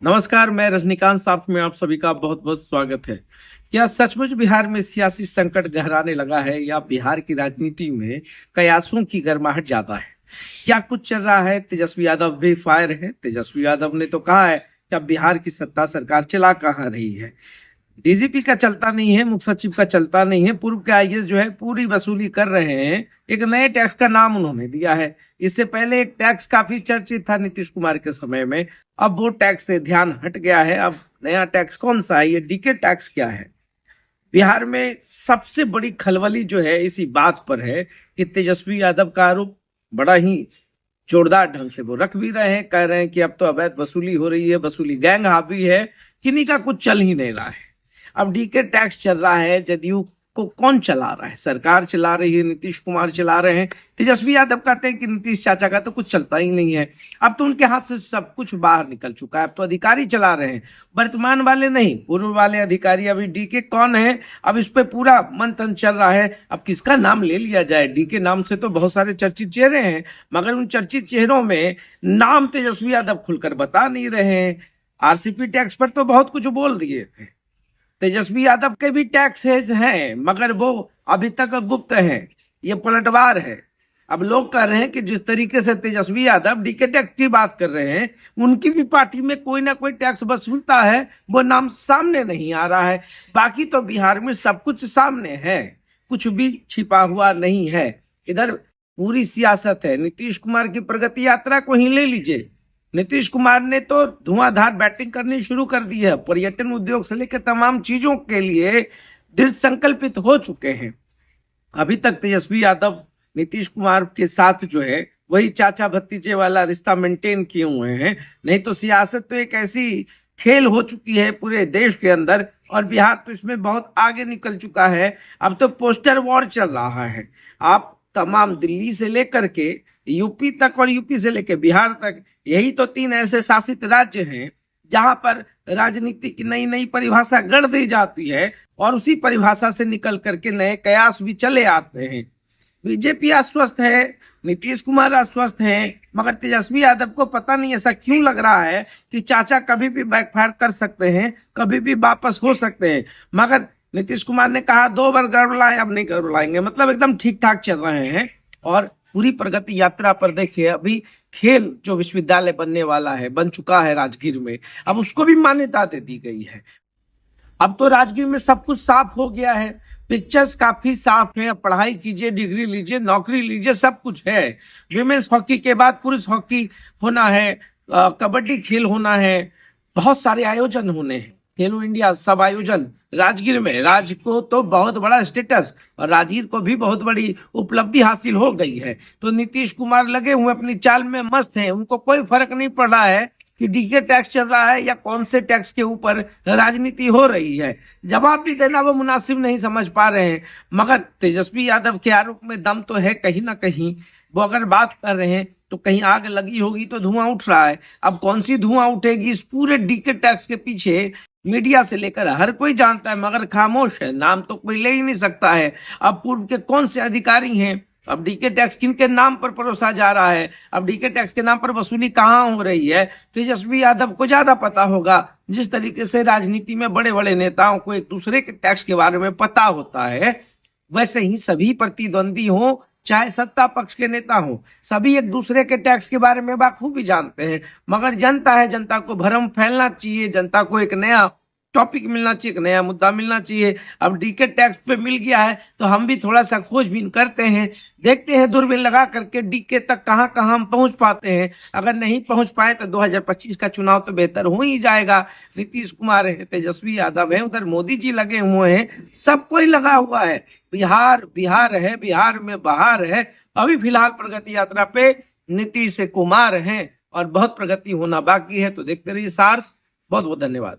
नमस्कार, मैं रजनीकांत साथ में आप सभी का बहुत बहुत स्वागत है। क्या सचमुच बिहार में सियासी संकट गहराने लगा है या बिहार की राजनीति में कयासों की गर्माहट ज्यादा है? क्या कुछ चल रहा है? तेजस्वी यादव भी फायर है। तेजस्वी यादव ने तो कहा है कि अब बिहार की सत्ता सरकार चला कहाँ रही है। डीजीपी का चलता नहीं है, मुख्य सचिव का चलता नहीं है, पूर्व के आईएएस जो है पूरी वसूली कर रहे हैं। एक नए टैक्स का नाम उन्होंने दिया है। इससे पहले एक टैक्स काफी चर्चित था नीतीश कुमार के समय में, अब वो टैक्स से ध्यान हट गया है। अब नया टैक्स कौन सा है? ये डीके टैक्स क्या है? बिहार में सबसे बड़ी खलबली जो है इसी बात पर है कि तेजस्वी यादव का आरोप बड़ा ही जोरदार ढंग से वो रख भी रहे हैं, कह रहे हैं कि अब तो अवैध वसूली हो रही है, वसूली गैंग हावी है, किन्हीं का कुछ चल ही नहीं रहा है। अब डीके टैक्स चल रहा है, जदयू को कौन चला रहा है? सरकार चला रही है, नीतीश कुमार चला रहे हैं। तेजस्वी यादव कहते हैं कि नीतीश चाचा का तो कुछ चलता ही नहीं है। अब तो उनके हाथ से सब कुछ बाहर निकल चुका है, अब तो अधिकारी चला रहे हैं, वर्तमान वाले नहीं, पूर्व वाले अधिकारी। अभी डीके कौन है, अब इस पे पूरा मंथन चल रहा है। अब किसका नाम ले लिया जाए? डीके नाम से तो बहुत सारे चर्चित चेहरे हैं, मगर उन चर्चित चेहरों में नाम तेजस्वी यादव खुलकर बता नहीं रहे हैं। आरसीपी टैक्स पर तो बहुत कुछ बोल दिए थे। तेजस्वी यादव के भी टैक्सेज हैं, मगर वो अभी तक गुप्त हैं। ये पलटवार है। अब लोग कह रहे हैं कि जिस तरीके से तेजस्वी यादव डीके टैक्स की बात कर रहे हैं, उनकी भी पार्टी में कोई ना कोई टैक्स वसूलता है, वो नाम सामने नहीं आ रहा है। बाकी तो बिहार में सब कुछ सामने है, कुछ भी छिपा हुआ नहीं है। इधर पूरी सियासत है। नीतीश कुमार की प्रगति यात्रा को ही ले लीजिए। नीतीश कुमार ने तो धुआंधार बैटिंग करनी शुरू कर दी है। पर्यटन उद्योग से लेकर तमाम चीजों के लिए दृढ़ संकल्पित हो चुके हैं। अभी तक तेजस्वी यादव नीतीश कुमार के साथ जो है वही चाचा भतीजे वाला रिश्ता मेंटेन किए हुए हैं। नहीं तो सियासत तो एक ऐसी खेल हो चुकी है पूरे देश के अंदर, और बिहार तो इसमें बहुत आगे निकल चुका है। अब तो पोस्टर वॉर चल रहा है। आप तमाम दिल्ली से लेकर के यूपी तक और यूपी से लेकर बिहार तक, यही तो तीन ऐसे शासित राज्य हैं जहां पर राजनीति की नई नई परिभाषा गढ़ दी जाती है, और उसी परिभाषा से निकल करके नए कयास भी चले आते हैं। बीजेपी आश्वस्त है, नीतीश कुमार आश्वस्त हैं, मगर तेजस्वी यादव को पता नहीं ऐसा क्यों लग रहा है कि चाचा कभी भी बैकफायर कर सकते हैं, कभी भी वापस हो सकते हैं। मगर नीतीश कुमार ने कहा 2 बार गड़बड़ाए, अब नहीं गड़बड़ाएंगे, मतलब एकदम ठीक ठाक चल रहे हैं। और पूरी प्रगति यात्रा पर देखिए, अभी खेल जो विश्वविद्यालय बनने वाला है, बन चुका है राजगीर में, अब उसको भी मान्यता दे दी गई है। अब तो राजगीर में सब कुछ साफ हो गया है, पिक्चर्स काफी साफ है। पढ़ाई कीजिए, डिग्री लीजिए, नौकरी लीजिए, सब कुछ है। विमेंस हॉकी के बाद पुरुष हॉकी होना है, कबड्डी खेल होना है, बहुत सारे आयोजन होने हैं। खेलो इंडिया सब आयोजन राजगीर में। राज्य को तो बहुत बड़ा स्टेटस और राजगीर को भी बहुत बड़ी उपलब्धि हासिल हो गई है। तो नीतीश कुमार लगे हुए अपनी चाल में मस्त हैं, उनको कोई फर्क नहीं पड़ रहा है कि डीके टैक्स चल रहा है या कौन से टैक्स के ऊपर राजनीति हो रही है। जवाब भी देना वो मुनासिब नहीं समझ पा रहे हैं। मगर तेजस्वी यादव के आरोप में दम तो है कहीं ना कहीं। वो अगर बात कर रहे हैं तो कहीं आग लगी होगी तो धुआं उठ रहा है। अब कौन सी धुआं उठेगी इस पूरे डीके टैक्स के पीछे, मीडिया से लेकर हर कोई जानता है, मगर खामोश है। नाम तो कोई ले ही नहीं सकता है। अब पूर्व के कौन से अधिकारी हैं? अब डीके टैक्स किन के नाम पर परोसा जा रहा है? अब डीके टैक्स के नाम पर वसूली कहाँ हो रही है? तेजस्वी यादव को ज्यादा पता होगा। जिस तरीके से राजनीति में बड़े बड़े नेताओं को एक दूसरे के टैक्स के बारे में पता होता है, वैसे ही सभी प्रतिद्वंदी हो, चाहे सत्ता पक्ष के नेता हो, सभी एक दूसरे के टैक्स के बारे में बाखूबी जानते हैं। मगर जनता है, जनता को भरम फैलना चाहिए, जनता को एक नया टॉपिक मिलना चाहिए, एक नया मुद्दा मिलना चाहिए। अब डीके टैक्स पे मिल गया है तो हम भी थोड़ा सा खोजबीन करते हैं, देखते हैं दूरबीन लगा करके डीके तक कहाँ कहाँ हम पहुंच पाते हैं। अगर नहीं पहुंच पाए तो 2025 का चुनाव तो बेहतर हो ही जाएगा। नीतीश कुमार है, तेजस्वी यादव है, उधर मोदी जी लगे हुए हैं, सब कोई लगा हुआ है। बिहार बिहार है, बिहार में बहार है। अभी फिलहाल प्रगति यात्रा पे नीतीश कुमार हैं और बहुत प्रगति होना बाकी है। तो देखते रहिए सार्थ। बहुत बहुत धन्यवाद।